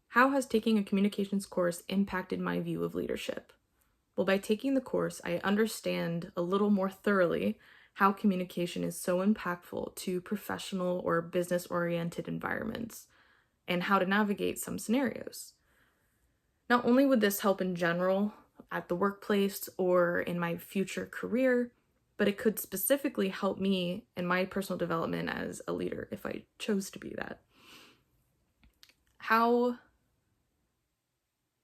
How has taking a communications course impacted my view of leadership? Well, by taking the course, I understand a little more thoroughly how communication is so impactful to professional or business-oriented environments and how to navigate some scenarios. Not only would this help in general at the workplace or in my future career, but it could specifically help me in my personal development as a leader if I chose to be that. How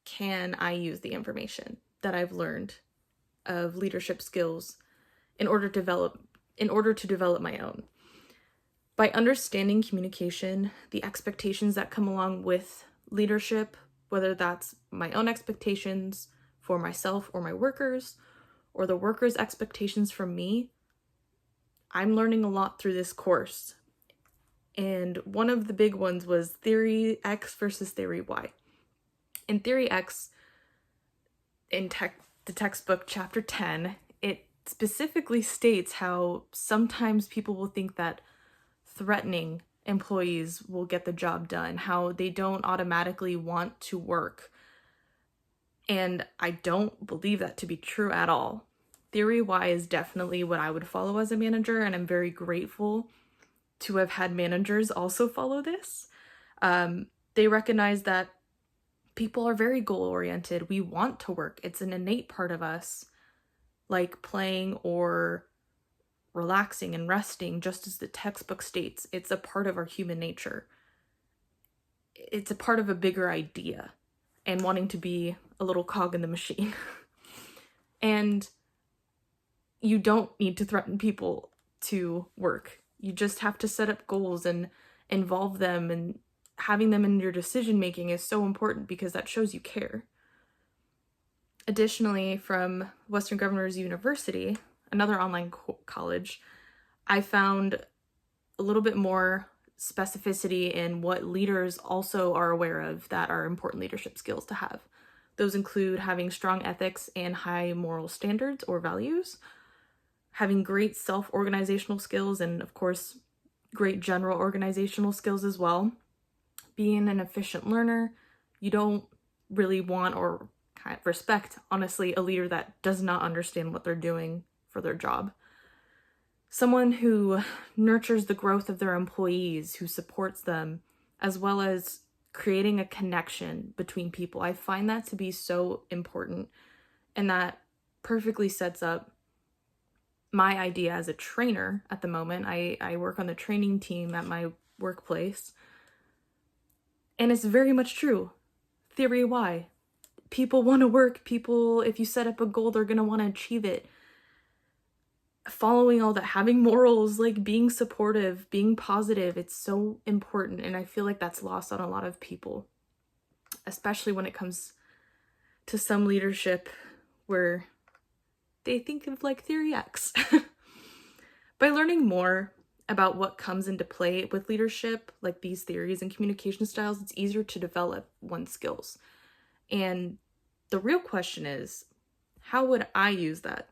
can I use the information that I've learned of leadership skills in order to develop my own? By understanding communication, the expectations that come along with leadership, whether that's my own expectations for myself or my workers, or the workers' expectations from me, I'm learning a lot through this course. And one of the big ones was Theory X versus Theory Y. In Theory X, in the textbook chapter 10, it specifically states how sometimes people will think that threatening employees will get the job done, how they don't automatically want to work. And I don't believe that to be true at all. Theory Y is definitely what I would follow as a manager, and I'm very grateful to have had managers also follow this. They recognize that people are very goal-oriented. We want to work. It's an innate part of us, like playing or relaxing and resting, just as the textbook states. It's a part of our human nature. It's a part of a bigger idea and wanting to be a little cog in the machine. And you don't need to threaten people to work. You just have to set up goals and involve them, and having them in your decision making is so important because that shows you care. Additionally, from Western Governors University, another online college, I found a little bit more specificity in what leaders also are aware of that are important leadership skills to have. Those include having strong ethics and high moral standards or values, having great self-organizational skills, and of course, great general organizational skills as well. Being an efficient learner. You don't really want or kind of respect, honestly, a leader that does not understand what they're doing for their job. Someone who nurtures the growth of their employees, who supports them, as well as creating a connection between people. I find that to be so important, and that perfectly sets up my idea as a trainer at the moment. I work on the training team at my workplace, and it's very much true. Theory Y. People want to work. People, if you set up a goal, they're going to want to achieve it. Following all that, having morals, like being supportive, being positive, it's so important. And I feel like that's lost on a lot of people, especially when it comes to some leadership where they think of like Theory X. By learning more about what comes into play with leadership, like these theories and communication styles, it's easier to develop one's skills. And the real question is, how would I use that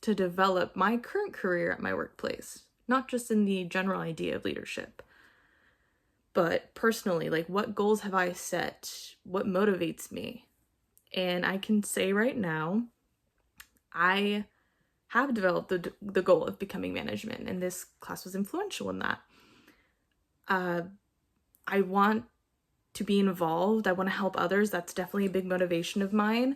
to develop my current career at my workplace? Not just in the general idea of leadership, but personally, like what goals have I set? What motivates me? And I can say right now, I have developed the goal of becoming management, and this class was influential in that. I want to be involved. I want to help others. That's definitely a big motivation of mine.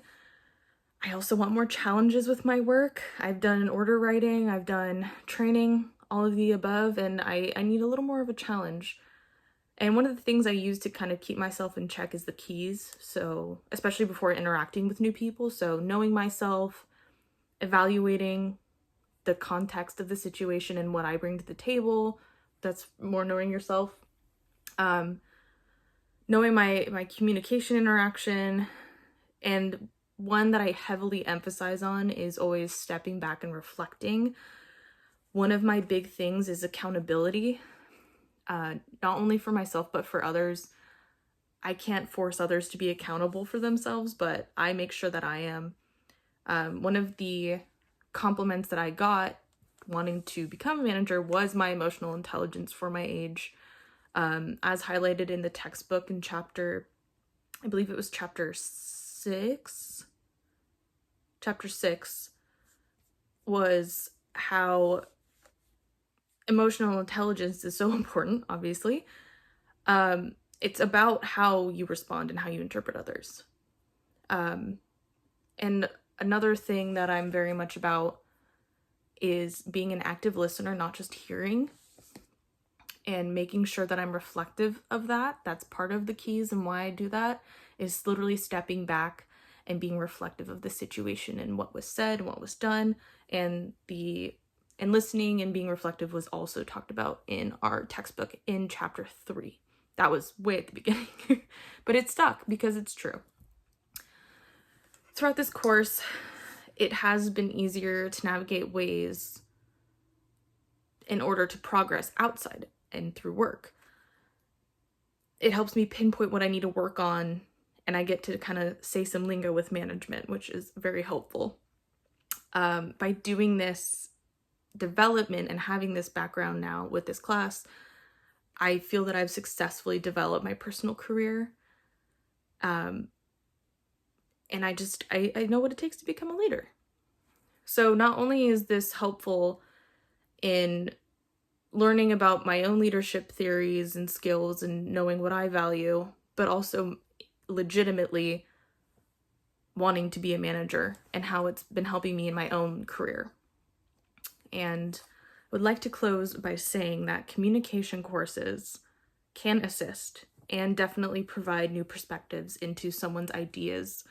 I also want more challenges with my work. I've done order writing, I've done training, all of the above, and I need a little more of a challenge. And one of the things I use to kind of keep myself in check is the keys. So especially before interacting with new people. So knowing myself, evaluating the context of the situation and what I bring to the table. That's more knowing yourself. Knowing my communication interaction. And one that I heavily emphasize on is always stepping back and reflecting. One of my big things is accountability, not only for myself, but for others. I can't force others to be accountable for themselves, but I make sure that I am. One of the compliments that I got wanting to become a manager was my emotional intelligence for my age. As highlighted in the textbook in chapter I believe it was chapter 6. Chapter 6 was how emotional intelligence is so important, obviously. It's about how you respond and how you interpret others. And another thing that I'm very much about is being an active listener, not just hearing, and making sure that I'm reflective of that. That's part of the keys and why I do that, is literally stepping back and being reflective of the situation and what was said and what was done. And listening and being reflective was also talked about in our textbook in chapter 3. That was way at the beginning, but it stuck because it's true. Throughout this course, it has been easier to navigate ways in order to progress outside and through work. It helps me pinpoint what I need to work on, and I get to kind of say some lingo with management, which is very helpful. By doing this development and having this background now with this class, I feel that I've successfully developed my personal career. And I know what it takes to become a leader. So not only is this helpful in learning about my own leadership theories and skills and knowing what I value, but also legitimately wanting to be a manager and how it's been helping me in my own career. And I would like to close by saying that communication courses can assist and definitely provide new perspectives into someone's ideas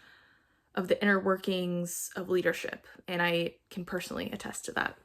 of the inner workings of leadership, and I can personally attest to that.